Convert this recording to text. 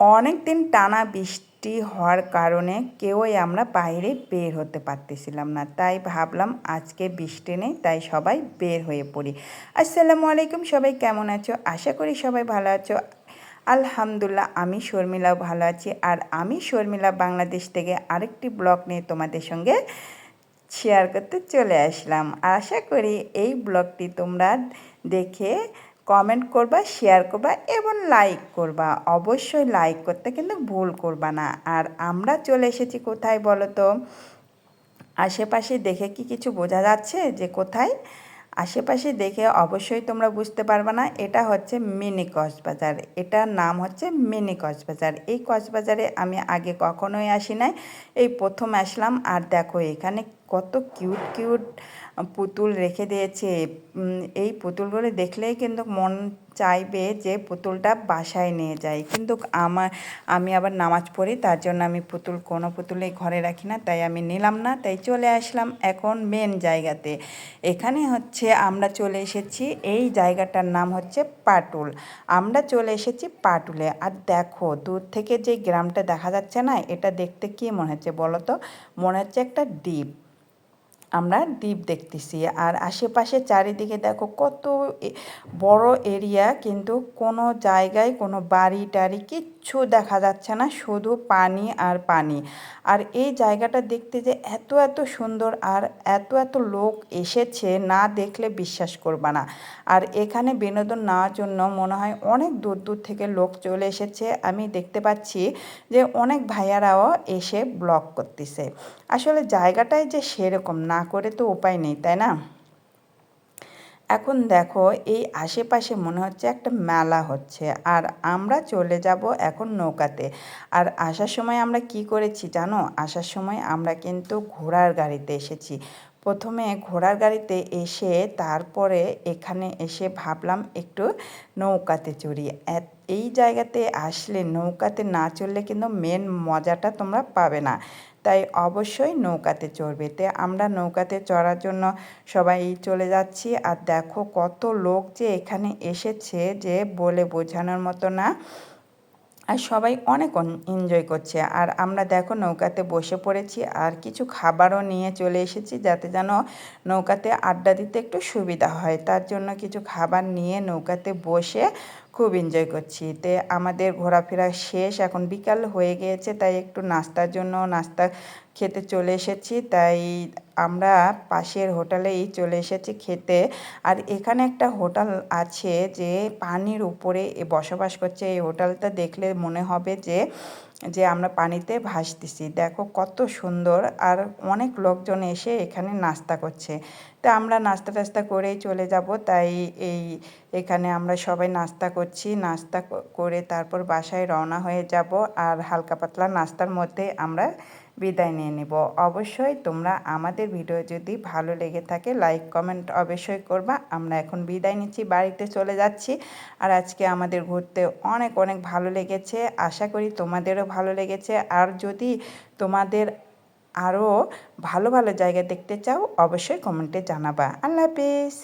অনেক দিন টানা বৃষ্টি হওয়ার কারণে কেউই আমরা বাইরে বের হতে পারতেছিলাম না, তাই ভাবলাম আজকে বৃষ্টি নেই, তাই সবাই বের হয়ে পড়ি। আসসালামু আলাইকুম, সবাই কেমন আছো? আশা করি সবাই ভালো আছো। আলহামদুলিল্লাহ, আমি শর্মিলাও ভালো আছি। আর আমি শর্মিলা বাংলাদেশ থেকে আরেকটি ব্লগ নিয়ে তোমাদের সঙ্গে শেয়ার করতে চলে আসলাম। আশা করি এই ব্লগটি তোমরা দেখে কমেন্ট করবা, শেয়ার করবা এবং লাইক করবা। অবশ্যই লাইক করতে কিন্তু ভুল করবা না। আর আমরা চলে এসেছি কোথায় বলো তো? আশেপাশে দেখে কি কিছু বোঝা যাচ্ছে যে কোথায়? আশেপাশে দেখে অবশ্যই তোমরা বুঝতে পারবে না, এটা হচ্ছে মিনি কক্সবাজার। এটার নাম হচ্ছে মিনি কক্সবাজার। এই কক্সবাজারে আমি আগে কখনোই আসি নাই, এই প্রথম আসলাম। আর দেখো এখানে কত কিউট কিউট পুতুল রেখে দিয়েছে। এই পুতুলগুলো দেখলেই কিন্তু মন চাইবে যে পুতুলটা বাসায় নিয়ে যাই, কিন্তু আমি আবার নামাজ পড়ি, তার জন্য আমি কোনো পুতুলেই ঘরে রাখি না, তাই আমি নিলাম না। তাই চলে আসলাম এখন মেন জায়গাতে। এখানে হচ্ছে আমরা চলে এসেছি, এই জায়গাটার নাম হচ্ছে পাটুল। আমরা চলে এসেছি পাটুলে। আর দেখো দূর থেকে যে গ্রামটা দেখা যাচ্ছে না, এটা দেখতে কি মনে হচ্ছে বলো তো? মনে হচ্ছে একটা দ্বীপ। আমরা দ্বীপ দেখতেছি। আর আশেপাশে চারিদিকে দেখো কত বড় এরিয়া, কিন্তু কোনো জায়গায় কোনো বাড়ি টাড়ি কিচ্ছু দেখা যাচ্ছে না, শুধু পানি আর পানি। আর এই জায়গাটা দেখতে যে এত এত সুন্দর, আর এত এত লোক এসেছে, না দেখলে বিশ্বাস করবা না। আর এখানে বিনোদন নেওয়ার জন্য মনে হয় অনেক দূর দূর থেকে লোক চলে এসেছে। আমি দেখতে পাচ্ছি যে অনেক ভাইয়ারাও এসে ব্লগ করতেছে। আসলে জায়গাটাই যে সেরকম, না করে তো উপায় নেই, তাই না? এখন দেখো এই আশেপাশে মনে হচ্ছে একটা মেলা হচ্ছে। আর আমরা চলে যাব এখন নৌকাতে। আর আসার সময় আমরা কি করেছি জানো? আসার সময় আমরা কিন্তু ঘোড়ার গাড়িতে এসেছি। প্রথমে ঘোড়ার গাড়িতে এসে তারপরে এখানে এসে ভাবলাম একটু নৌকাতে চড়ি। এই জায়গাতে আসলে নৌকাতে না চড়লে কিন্তু মেন মজাটা তোমরা পাবে না, তাই অবশ্যই নৌকাতে চড়বে। আমরা নৌকাতে চড়ার জন্য সবাই চলে যাচ্ছি। আর দেখো কত লোক যে এখানে এসেছে যে বলে বোঝানোর মতো না। আর সবাই অনেক এনজয় করছে। আর আমরা দেখো নৌকাতে বসে পড়েছি, আর কিছু খাবারও নিয়ে চলে এসেছি, যাতে যেন নৌকাতে আড্ডা দিতে একটু সুবিধা হয়। তার জন্য কিছু খাবার নিয়ে নৌকাতে বসে খুব এনজয় করছি। আমাদের ঘোরাফেরা শেষ, এখন বিকাল হয়ে গিয়েছে, তাই একটু নাস্তা খেতে চলে এসেছি। তাই আমরা পাশের হোটেলেই চলে এসেছি খেতে। আর এখানে একটা হোটেল আছে যে পানির উপরে বসবাস করছে। এই হোটেলটা দেখলে মনে হবে যে যে আমরা পানিতে ভাসতেছি। দেখো কত সুন্দর। আর অনেক লোকজন এসে এখানে নাস্তা করছে। তা আমরা নাস্তা টাস্তা করেই চলে যাব। তাই এখানে আমরা সবাই নাস্তা করছি। নাস্তা করে তারপর বাসায় রওনা হয়ে যাব। আর হালকা পাতলা নাস্তার মধ্যে আমরা বিদায় নিয়ে নেব। অবশ্যই তোমরা আমাদের ভিডিও যদি ভালো লেগে থাকে লাইক কমেন্ট অবশ্যই করবা। আমরা এখন বিদায় নিচ্ছি, বাড়িতে চলে যাচ্ছি। আর আজকে আমাদের ঘুরতে অনেক অনেক ভালো লেগেছে, আশা করি তোমাদেরও ভালো লেগেছে। আর যদি তোমাদের আরও ভালো ভালো জায়গা দেখতে চাও অবশ্যই কমেন্টে জানাবা। আল্লাহ হাফিজ।